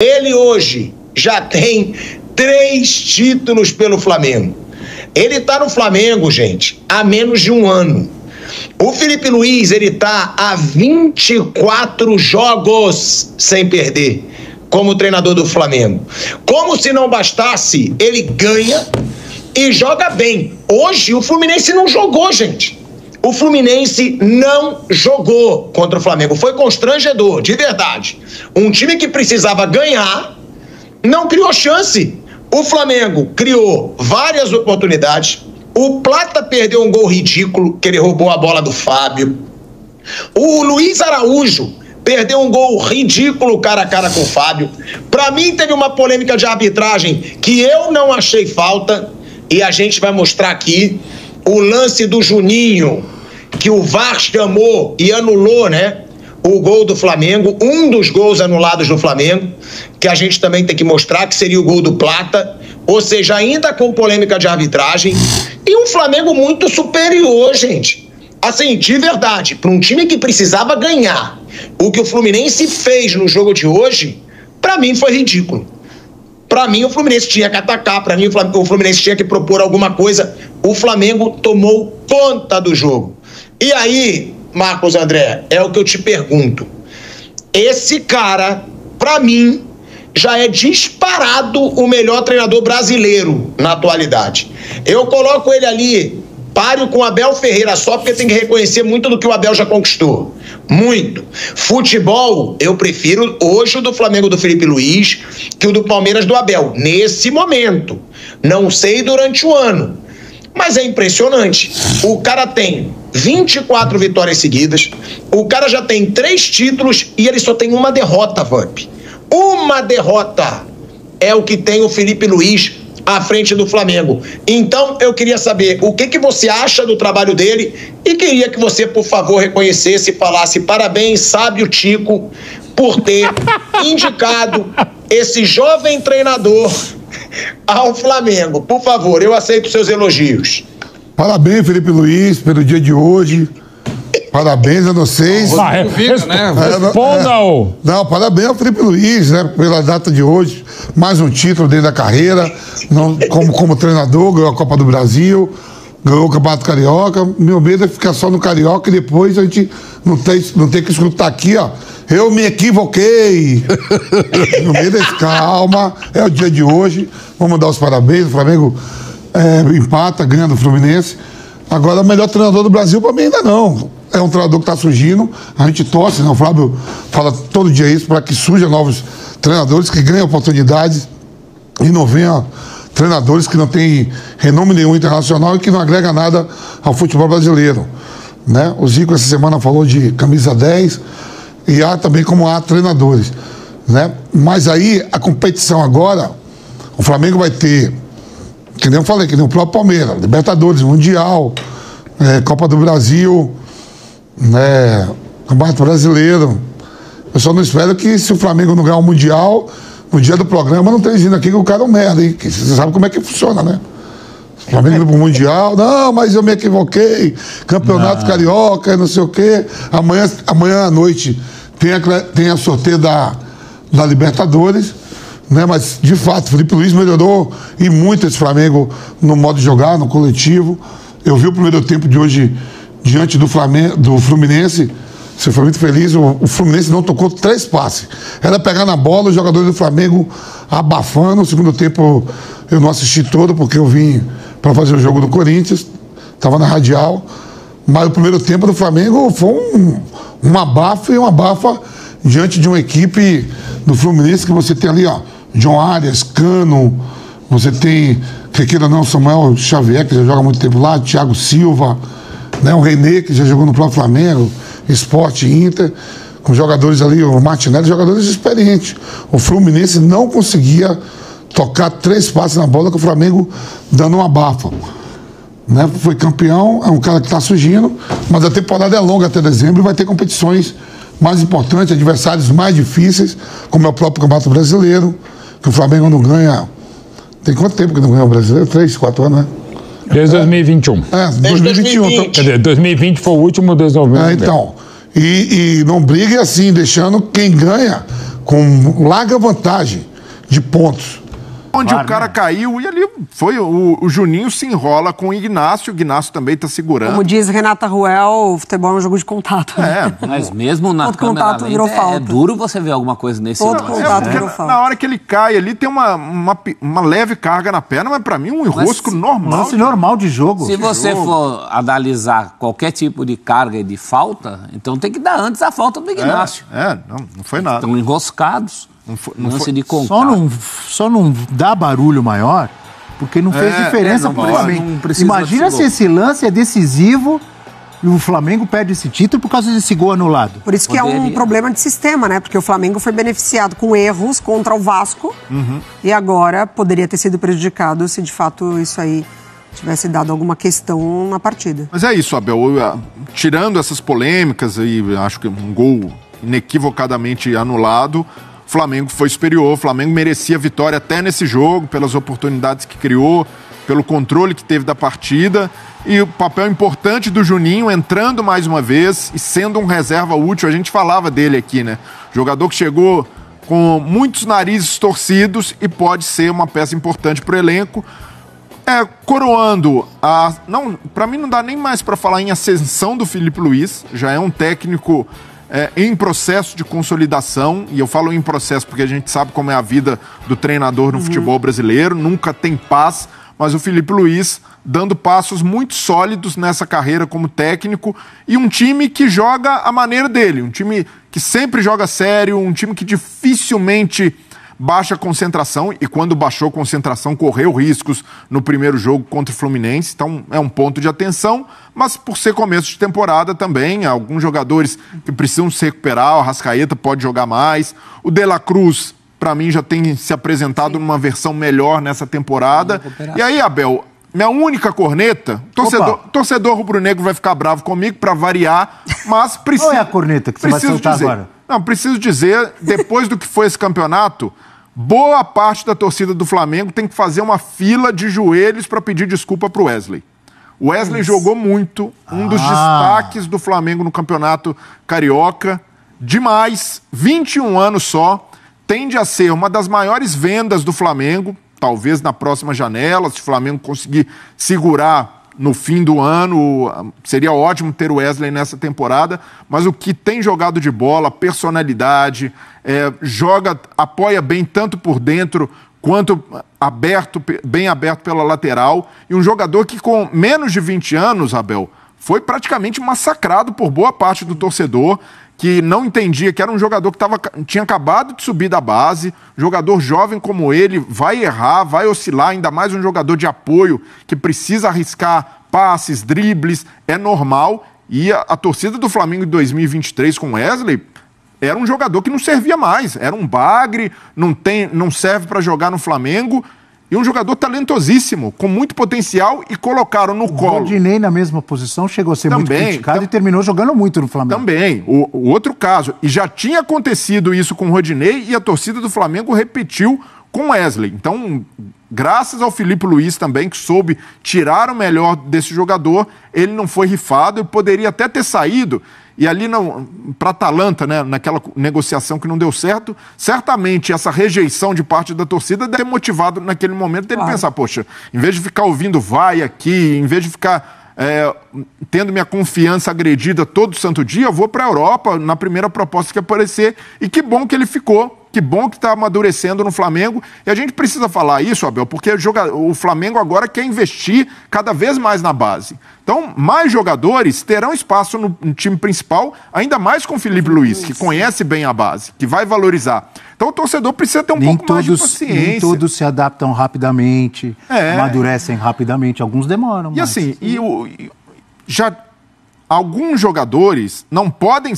Ele hoje já tem 3 títulos pelo Flamengo. Ele tá no Flamengo, gente, há menos de um ano. O Felipe Luiz, ele tá há 24 jogos sem perder como treinador do Flamengo. Como se não bastasse, ele ganha e joga bem. Hoje o Fluminense não jogou, gente. O Fluminense não jogou contra o Flamengo. Foi constrangedor, de verdade. Um time que precisava ganhar não criou chance. O Flamengo criou várias oportunidades. O Plata perdeu um gol ridículo, que ele roubou a bola do Fábio. O Luiz Araújo perdeu um gol ridículo cara a cara com o Fábio. Pra mim teve uma polêmica de arbitragem que eu não achei falta. E a gente vai mostrar aqui o lance do Juninho, que o VAR chamou e anulou, né? O gol do Flamengo, um dos gols anulados do Flamengo, que a gente também tem que mostrar, que seria o gol do Plata, ou seja, ainda com polêmica de arbitragem, e um Flamengo muito superior, gente. Assim, de verdade, para um time que precisava ganhar, o que o Fluminense fez no jogo de hoje, para mim foi ridículo. Para mim o Fluminense tinha que atacar, para mim o Fluminense tinha que propor alguma coisa. O Flamengo tomou conta do jogo. E aí, Marcos André, é o que eu te pergunto. Esse cara, para mim, já é disparado o melhor treinador brasileiro na atualidade. Eu coloco ele ali, páreo com o Abel Ferreira, só porque tem que reconhecer muito do que o Abel já conquistou. Muito. Futebol, eu prefiro hoje o do Flamengo do Felipe Luiz que o do Palmeiras do Abel. Nesse momento. Não sei durante o ano. Mas é impressionante. O cara tem 24 vitórias seguidas. O cara já tem 3 títulos e ele só tem uma derrota, Vamp. Uma derrota é o que tem o Felipe Luiz à frente do Flamengo. Então, eu queria saber o que você acha do trabalho dele e queria que você, por favor, reconhecesse e falasse parabéns, sábio Tico, por ter indicado esse jovem treinador ao Flamengo. Por favor, eu aceito seus elogios. Parabéns, Felipe Luiz, pelo dia de hoje. Parabéns a vocês. Responda-o. Não, parabéns ao Felipe Luiz, né, pela data de hoje. Mais um título dentro da carreira. Como treinador, ganhou a Copa do Brasil, ganhou o Campeonato Carioca. Meu medo é ficar só no Carioca e depois a gente não tem que escutar aqui, ó. Eu me equivoquei. Meu medo é calma. É o dia de hoje. Vamos dar os parabéns. O Flamengo empata, ganha do Fluminense. Agora, o melhor treinador do Brasil, para mim, ainda não. É um treinador que está surgindo. A gente torce, né? O Flávio fala todo dia isso, para que surjam novos treinadores que ganhem oportunidades e não venham treinadores que não têm renome nenhum internacional e que não agrega nada ao futebol brasileiro, né? O Zico, essa semana, falou de camisa 10 e há também como há treinadores, né? Mas aí, a competição agora, o Flamengo vai ter, que nem eu falei, que nem o próprio Palmeiras, Libertadores, Mundial, Copa do Brasil, né, Campeonato Brasileiro. Eu só não espero que, se o Flamengo não ganhar o Mundial, no dia do programa não esteja dizendo aqui que o cara é um merda, hein? Que você sabe como é que funciona, né? O Flamengo indo pro Mundial, não, mas eu me equivoquei, Campeonato Carioca, não sei o quê. Amanhã à noite tem a sorteio da Libertadores, né? Mas, de fato, o Felipe Luiz melhorou e muito esse Flamengo no modo de jogar, no coletivo. Eu vi o primeiro tempo de hoje diante do Fluminense. Você foi muito feliz. O Fluminense não tocou 3 passes. Era pegar na bola, os jogadores do Flamengo abafando. O segundo tempo eu não assisti todo, porque eu vim para fazer o jogo do Corinthians. Estava na radial. Mas o primeiro tempo do Flamengo foi um abafa e um abafa diante de uma equipe do Fluminense que você tem ali, ó, John Arias, Cano, você tem, que queira ou não, Samuel Xavier, que já joga há muito tempo lá, Thiago Silva, né, o René, que já jogou no próprio Flamengo, Sport, Inter, com jogadores ali, o Martinelli, jogadores experientes. O Fluminense não conseguia tocar 3 passes na bola, com o Flamengo dando uma abafa. Né? Foi campeão, é um cara que está surgindo, mas a temporada é longa até dezembro e vai ter competições mais importantes, adversários mais difíceis, como é o próprio Campeonato Brasileiro, que o Flamengo não ganha. Tem quanto tempo que não ganha o Brasileiro? 3, 4 anos, né? Desde 2021. Desde 2021. 2020. Quer dizer, 2020 foi o último desenvolvimento. Então. E não brigue assim, deixando quem ganha com larga vantagem de pontos. Onde o cara caiu, e ali foi o Juninho se enrola com o Ignacio também tá segurando. Como diz Renata Ruel, o futebol é um jogo de contato. Mas mesmo na todo câmera contato virou lenta, falta. é duro você ver alguma coisa nesse Todo contato virou falta. Na hora que ele cai ali, tem uma leve carga na perna, mas pra mim um enrosco normal. Lance normal de jogo. Se você for analisar qualquer tipo de carga e de falta, então tem que dar antes a falta do Ignacio. Não foi nada. Estão enroscados. Não lance foi. de contato. Só não dá barulho maior porque não fez diferença pro Flamengo. Imagina se esse lance é decisivo e o Flamengo perde esse título por causa desse gol anulado. Por isso que é um problema de sistema, né? Porque o Flamengo foi beneficiado com erros contra o Vasco e agora poderia ter sido prejudicado se de fato isso aí tivesse dado alguma questão na partida. Mas é isso, Abel. Tirando essas polêmicas aí, acho que um gol inequivocadamente anulado, o Flamengo foi superior, o Flamengo merecia vitória até nesse jogo, pelas oportunidades que criou, pelo controle que teve da partida e o papel importante do Juninho entrando mais uma vez e sendo um reserva útil. A gente falava dele aqui, né? Jogador que chegou com muitos narizes torcidos e pode ser uma peça importante para o elenco. Coroando a... Não, para mim não dá nem mais para falar em ascensão do Filipe Luís, já é um técnico em processo de consolidação, e eu falo em processo porque a gente sabe como é a vida do treinador no futebol brasileiro, nunca tem paz, mas o Filipe Luís dando passos muito sólidos nessa carreira como técnico, e um time que joga a maneira dele, um time que sempre joga sério, um time que dificilmente baixa concentração, e quando baixou concentração correu riscos no primeiro jogo contra o Fluminense, então é um ponto de atenção, mas por ser começo de temporada também, alguns jogadores que precisam se recuperar, o Arrascaeta pode jogar mais, o De La Cruz, para mim, já tem se apresentado numa versão melhor nessa temporada. E aí, Abel, minha única corneta, torcedor rubro-negro vai ficar bravo comigo para variar, mas preciso... Qual é a corneta que você vai soltar agora? Não, preciso dizer, depois do que foi esse campeonato, boa parte da torcida do Flamengo tem que fazer uma fila de joelhos para pedir desculpa pro Wesley. O Wesley jogou muito, um dos destaques do Flamengo no campeonato carioca, demais, 21 anos só, tende a ser uma das maiores vendas do Flamengo, talvez na próxima janela, se o Flamengo conseguir segurar no fim do ano, seria ótimo ter o Wesley nessa temporada, mas o que tem jogado de bola, personalidade, apoia bem tanto por dentro quanto bem aberto pela lateral, e um jogador que com menos de 20 anos, Abel, foi praticamente massacrado por boa parte do torcedor, que não entendia que era um jogador que tinha acabado de subir da base, jogador jovem como ele, vai errar, vai oscilar, ainda mais um jogador de apoio que precisa arriscar passes, dribles, é normal. E a torcida do Flamengo em 2023 com Wesley era um jogador que não servia mais, era um bagre, não serve para jogar no Flamengo. E um jogador talentosíssimo, com muito potencial, e colocaram no colo. O Rodinei na mesma posição chegou a ser muito criticado e terminou jogando muito no Flamengo. Também, o outro caso. E já tinha acontecido isso com o Rodinei e a torcida do Flamengo repetiu com o Wesley. Então, graças ao Filipe Luís também, que soube tirar o melhor desse jogador, ele não foi rifado e poderia até ter saído. E ali para a Atalanta, né, naquela negociação que não deu certo, certamente essa rejeição de parte da torcida deve ter motivado naquele momento dele pensar, poxa, em vez de ficar ouvindo vai aqui, em vez de ficar tendo minha confiança agredida todo santo dia, eu vou para a Europa na primeira proposta que aparecer. E que bom que ele ficou. Que bom que está amadurecendo no Flamengo. E a gente precisa falar isso, Abel, porque o Flamengo agora quer investir cada vez mais na base. Então, mais jogadores terão espaço no time principal, ainda mais com o Filipe Luís, que conhece bem a base, que vai valorizar. Então, o torcedor precisa ter um pouco mais de paciência. Nem todos se adaptam rapidamente, amadurecem rapidamente. Alguns demoram. E assim, alguns jogadores não podem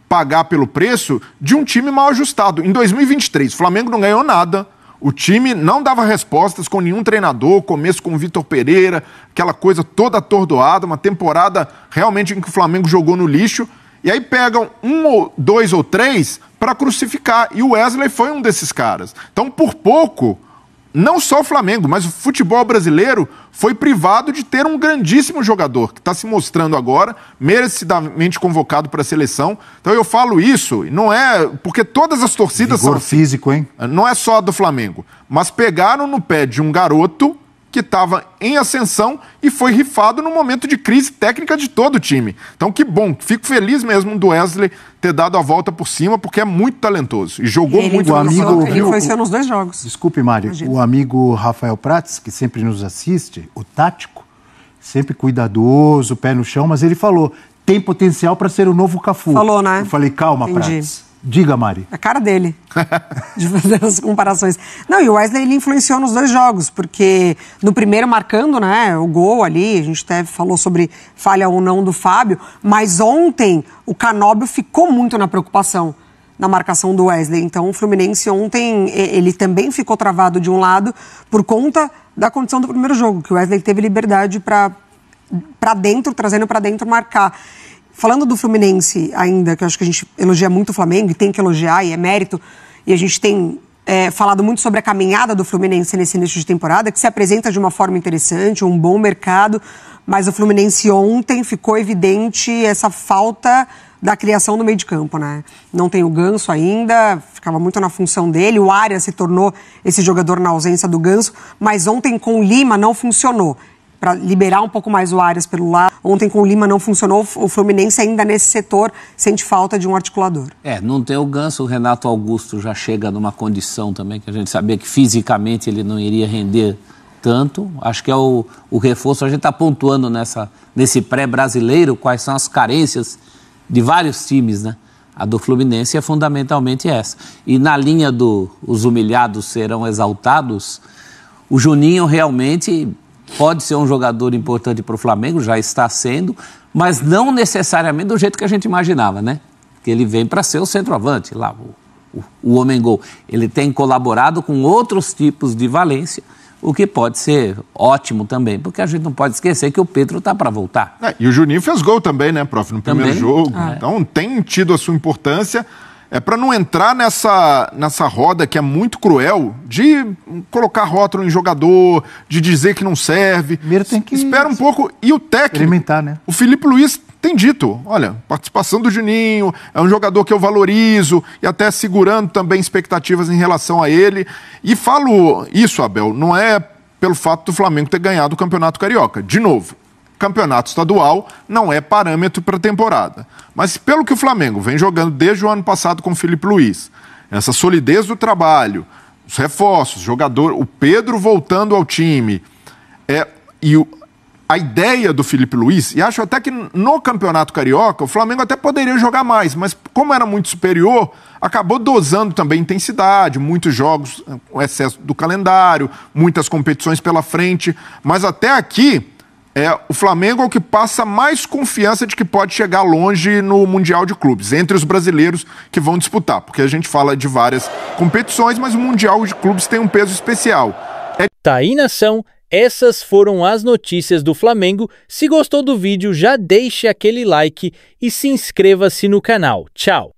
pagar pelo preço de um time mal ajustado. Em 2023, o Flamengo não ganhou nada, o time não dava respostas com nenhum treinador, começo com o Vitor Pereira, aquela coisa toda atordoada, uma temporada realmente em que o Flamengo jogou no lixo, e aí pegam 1 ou 2 ou 3 para crucificar, e o Wesley foi um desses caras. Então, por pouco, não só o Flamengo, mas o futebol brasileiro foi privado de ter um grandíssimo jogador, que está se mostrando agora, merecidamente convocado para a seleção. Então eu falo isso, não é... Porque todas as torcidas Vigor são... físico, hein? Não é só do Flamengo, mas pegaram no pé de um garoto que estava em ascensão e foi rifado no momento de crise técnica de todo o time. Então, que bom. Fico feliz mesmo do Wesley ter dado a volta por cima, porque é muito talentoso. E jogou muito. Ele influenciou nos 2 jogos. Desculpe, Mário. O amigo Rafael Prats, que sempre nos assiste, o tático, sempre cuidadoso, pé no chão, mas ele falou, tem potencial para ser o novo Cafu. Falou, né? Eu falei, calma, Prats. Diga, Mari. A cara dele, de fazer as comparações. Não, e o Wesley, ele influenciou nos 2 jogos, porque no primeiro marcando, né, o gol ali, a gente até falou sobre falha ou não do Fábio, mas ontem o Canóbio ficou muito na preocupação na marcação do Wesley. Então o Fluminense ontem, ele também ficou travado de um lado por conta da condição do primeiro jogo, que o Wesley teve liberdade para dentro, trazendo para dentro marcar. Falando do Fluminense ainda, que eu acho que a gente elogia muito o Flamengo, e tem que elogiar, e é mérito, e a gente tem falado muito sobre a caminhada do Fluminense nesse início de temporada, que se apresenta de uma forma interessante, um bom mercado, mas o Fluminense ontem ficou evidente essa falta da criação no meio de campo, né? Não tem o Ganso ainda, ficava muito na função dele, o Arias se tornou esse jogador na ausência do Ganso, mas ontem com o Lima não funcionou. Para liberar um pouco mais o Arias pelo lado. Ontem com o Lima não funcionou, o Fluminense ainda nesse setor sente falta de um articulador. Não tem o Ganso, o Renato Augusto já chega numa condição também que a gente sabia que fisicamente ele não iria render tanto. Acho que é o reforço, a gente está pontuando nesse pré-brasileiro quais são as carências de vários times, né? A do Fluminense é fundamentalmente essa. E na linha os humilhados serão exaltados, o Juninho realmente... pode ser um jogador importante para o Flamengo, já está sendo, mas não necessariamente do jeito que a gente imaginava, né? Que ele vem para ser o centroavante, lá, o homem-gol. Ele tem colaborado com outros tipos de valência, o que pode ser ótimo também, porque a gente não pode esquecer que o Pedro está para voltar. E o Juninho fez gol também, né, prof, no primeiro jogo. Então tem tido a sua importância. Para não entrar nessa roda que é muito cruel de colocar rótulo em jogador, de dizer que não serve. Primeiro tem que... Espera um pouco. E o técnico, experimentar, né? O Felipe Luiz tem dito, olha, participação do Juninho, é um jogador que eu valorizo, e até segurando também expectativas em relação a ele. E falo isso, Abel, não é pelo fato do Flamengo ter ganhado o Campeonato Carioca. De novo, campeonato estadual não é parâmetro para a temporada. Mas pelo que o Flamengo vem jogando desde o ano passado com o Felipe Luiz, essa solidez do trabalho, os reforços, jogador, o Pedro voltando ao time, a ideia do Felipe Luiz, e acho até que no Campeonato Carioca o Flamengo até poderia jogar mais, mas como era muito superior, acabou dosando também intensidade, muitos jogos, o excesso do calendário, muitas competições pela frente, mas até aqui o Flamengo é o que passa mais confiança de que pode chegar longe no Mundial de Clubes, entre os brasileiros que vão disputar, porque a gente fala de várias competições, mas o Mundial de Clubes tem um peso especial. Tá aí, nação, essas foram as notícias do Flamengo. Se gostou do vídeo, já deixe aquele like e se inscreva-se no canal. Tchau!